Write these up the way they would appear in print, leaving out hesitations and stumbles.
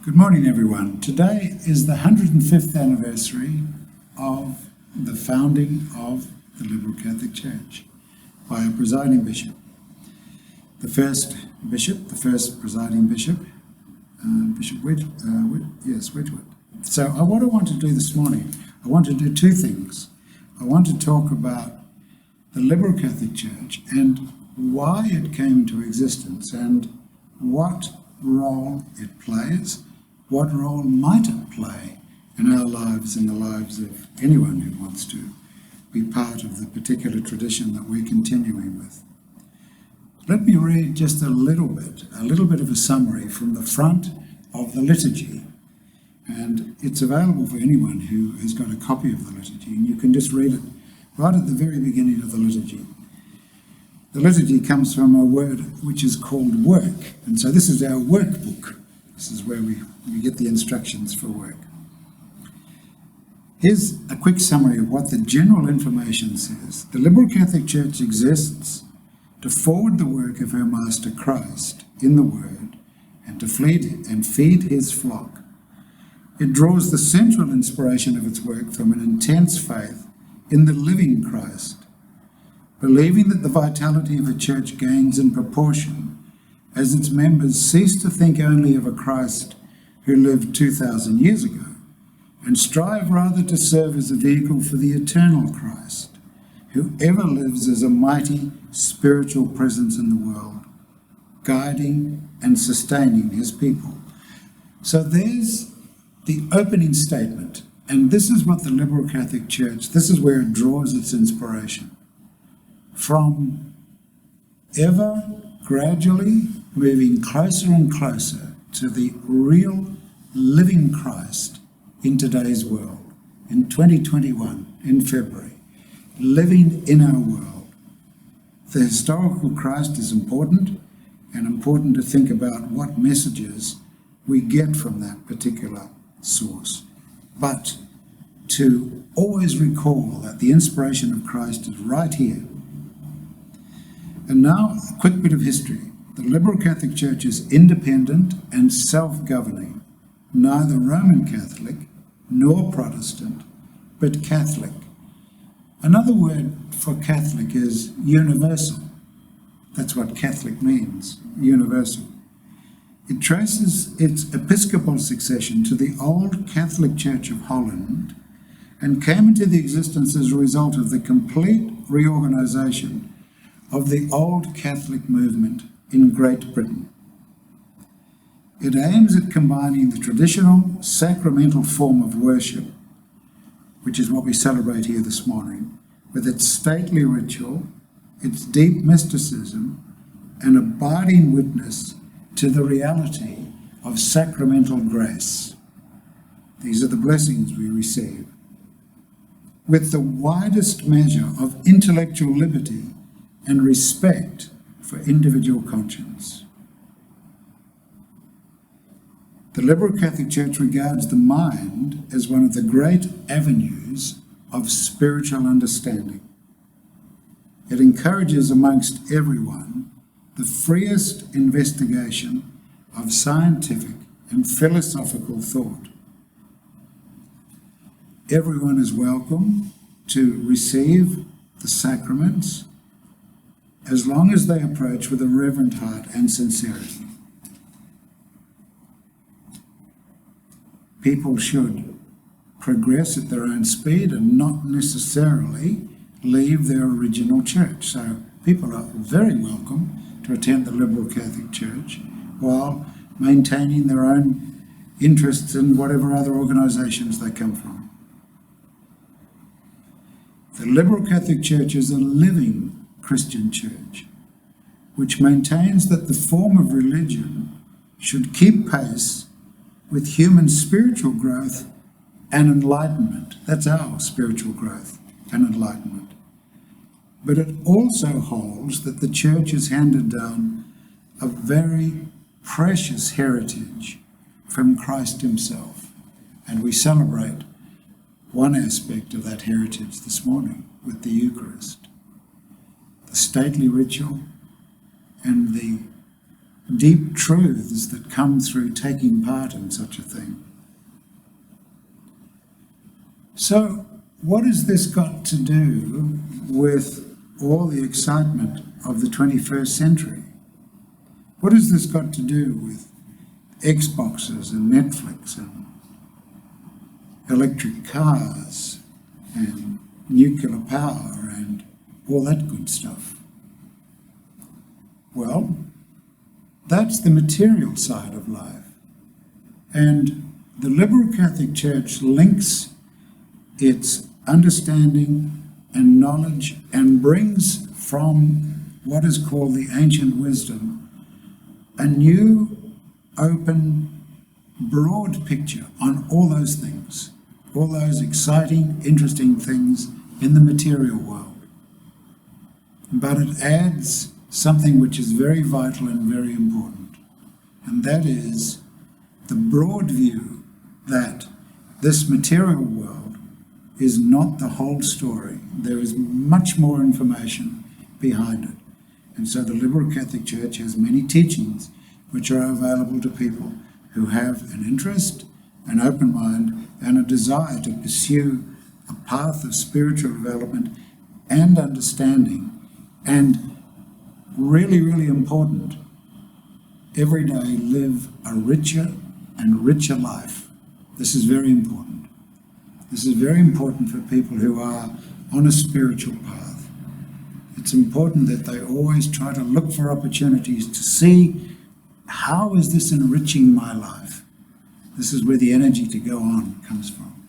Good morning, everyone. Today is the 105th anniversary of the founding of the Liberal Catholic Church by a presiding bishop. The first presiding bishop, Bishop Wedgwood. So what I want to do this morning, I want to do two things. I want to talk about the Liberal Catholic Church and why it came into existence and what role it plays, what role might it play in our lives and the lives of anyone who wants to be part of the particular tradition that we're continuing with. Let me read just a little bit of a summary from the front of the liturgy, and it's available for anyone who has got a copy of the liturgy, and you can just read it right at the very beginning of the liturgy. The liturgy comes from a word which is called work, and so this is our workbook. This is where we get the instructions for work. Here's a quick summary of what the general information says. The Liberal Catholic Church exists to forward the work of her Master Christ in the Word and to feed his flock. It draws the central inspiration of its work from an intense faith in the living Christ, believing that the vitality of a church gains in proportion as its members cease to think only of a Christ who lived 2,000 years ago and strive rather to serve as a vehicle for the eternal Christ, who ever lives as a mighty spiritual presence in the world, guiding and sustaining his people. So there's the opening statement, and this is what the Liberal Catholic Church, this is where it draws its inspiration. From ever gradually moving closer and closer to the real living Christ in today's world, in 2021, in February, living in our world. The historical Christ is important, and important to think about what messages we get from that particular source. But to always recall that the inspiration of Christ is right here. And now, a quick bit of history. The Liberal Catholic Church is independent and self-governing, neither Roman Catholic nor Protestant, but Catholic. Another word for Catholic is universal. That's what Catholic means, universal. It traces its episcopal succession to the old Catholic Church of Holland and came into the existence as a result of the complete reorganisation of the old Catholic movement in Great Britain. It aims at combining the traditional sacramental form of worship, which is what we celebrate here this morning, with its stately ritual, its deep mysticism, and abiding witness to the reality of sacramental grace. These are the blessings we receive. With the widest measure of intellectual liberty and respect for individual conscience. The Liberal Catholic Church regards the mind as one of the great avenues of spiritual understanding. It encourages amongst everyone the freest investigation of scientific and philosophical thought. Everyone is welcome to receive the sacraments as long as they approach with a reverent heart and sincerity. People should progress at their own speed and not necessarily leave their original church. So people are very welcome to attend the Liberal Catholic Church while maintaining their own interests in whatever other organisations they come from. The Liberal Catholic Church is a living Christian church, which maintains that the form of religion should keep pace with human spiritual growth and enlightenment. That's our spiritual growth and enlightenment. But it also holds that the church has handed down a very precious heritage from Christ himself. And we celebrate one aspect of that heritage this morning with the Eucharist. The stately ritual and the deep truths that come through taking part in such a thing. So, what has this got to do with all the excitement of the 21st century? What has this got to do with Xboxes and Netflix and electric cars and nuclear power and all that good stuff? Well, that's the material side of life. And the Liberal Catholic Church links its understanding and knowledge and brings from what is called the ancient wisdom a new, open, broad picture on all those things, all those exciting, interesting things in the material world. But it adds something which is very vital and very important, and that is the broad view that this material world is not the whole story. There is much more information behind it. And so the Liberal Catholic Church has many teachings which are available to people who have an interest, an open mind, and a desire to pursue a path of spiritual development and understanding. And really, really important, every day live a richer and richer life. This is very important. This is very important for people who are on a spiritual path. It's important that they always try to look for opportunities to see, how is this enriching my life? This is where the energy to go on comes from.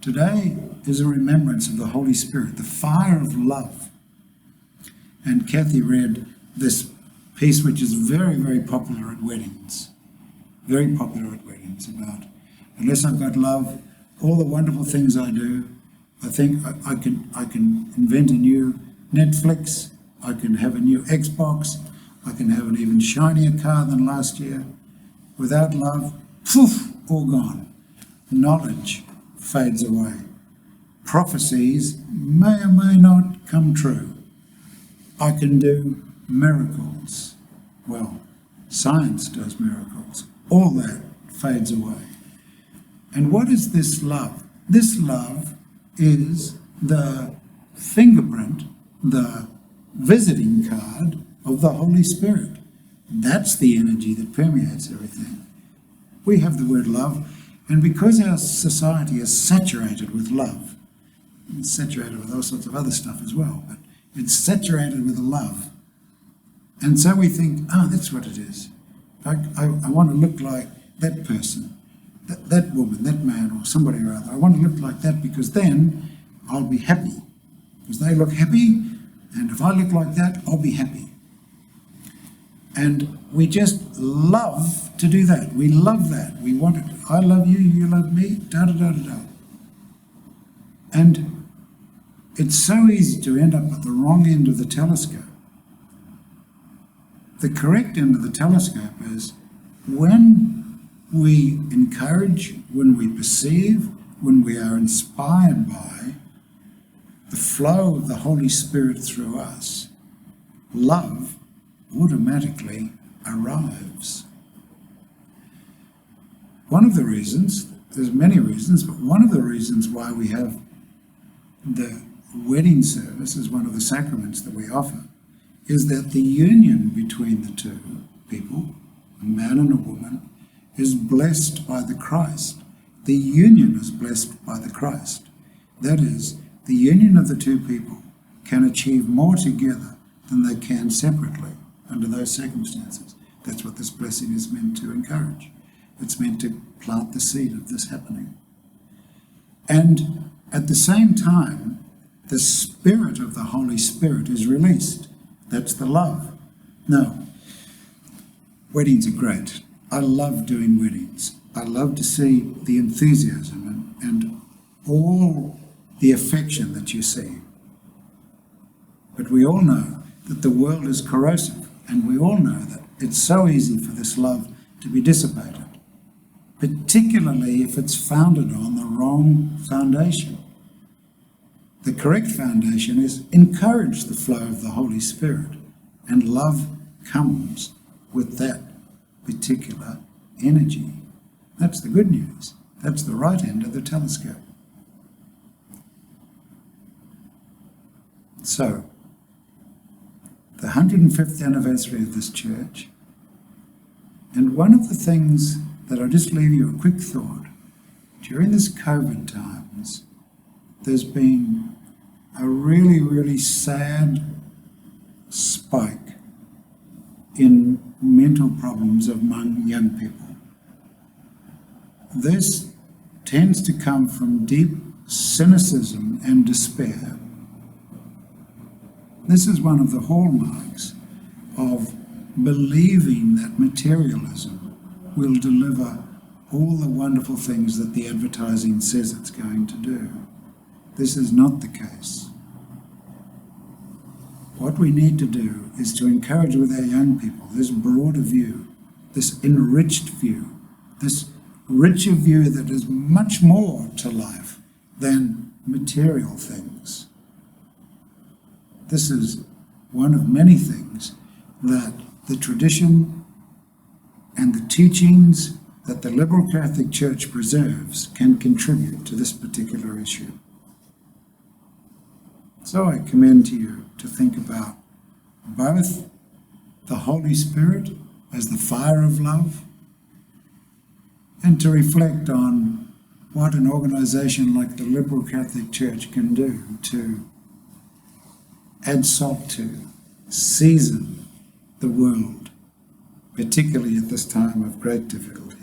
Today is a remembrance of the Holy Spirit, the fire of love. And Kathy read this piece which is very, very popular at weddings. Very popular at weddings, about, unless I've got love, all the wonderful things I do, I think I can invent a new Netflix, I can have a new Xbox, I can have an even shinier car than last year. Without love, poof, all gone. Knowledge fades away. Prophecies may or may not come true. I can do miracles. Well, science does miracles. All that fades away. And what is this love? This love is the fingerprint, the visiting card of the Holy Spirit. That's the energy that permeates everything. We have the word love, and because our society is saturated with love, it's saturated with all sorts of other stuff as well, but it's saturated with love. And so we think, that's what it is. I want to look like that person, that woman, that man, or somebody or other. I want to look like that because then I'll be happy. Because they look happy, and if I look like that, I'll be happy. And we just love to do that. We love that. We want it. I love you, you love me, da-da-da-da-da. And it's so easy to end up at the wrong end of the telescope. The correct end of the telescope is when we encourage, when we perceive, when we are inspired by the flow of the Holy Spirit through us, love automatically arrives. One of the reasons, there's many reasons, but one of the reasons why we have the wedding service as one of the sacraments that we offer is that the union between the two people, a man and a woman, is blessed by the Christ. The union is blessed by the Christ. That is, the union of the two people can achieve more together than they can separately under those circumstances. That's what this blessing is meant to encourage. It's meant to plant the seed of this happening. And at the same time, the Spirit of the Holy Spirit is released. That's the love. Now, weddings are great. I love doing weddings. I love to see the enthusiasm and all the affection that you see. But we all know that the world is corrosive, and we all know that it's so easy for this love to be dissipated, particularly if it's founded on the wrong foundation. The correct foundation is encourage the flow of the Holy Spirit, and love comes with that particular energy. That's the good news. That's the right end of the telescope. So, the 105th anniversary of this church, and one of the things that I'll just leave you a quick thought. During this COVID times, there's been a really, really sad spike in mental problems among young people. This tends to come from deep cynicism and despair. This is one of the hallmarks of believing that materialism will deliver all the wonderful things that the advertising says it's going to do. This is not the case. What we need to do is to encourage with our young people this broader view, this enriched view, this richer view that is much more to life than material things. This is one of many things that the tradition and the teachings that the liberal Catholic Church preserves can contribute to this particular issue. So I commend to you to think about both the Holy Spirit as the fire of love, and to reflect on what an organization like the liberal Catholic Church can do to add salt to, season the world, particularly at this time of great difficulty.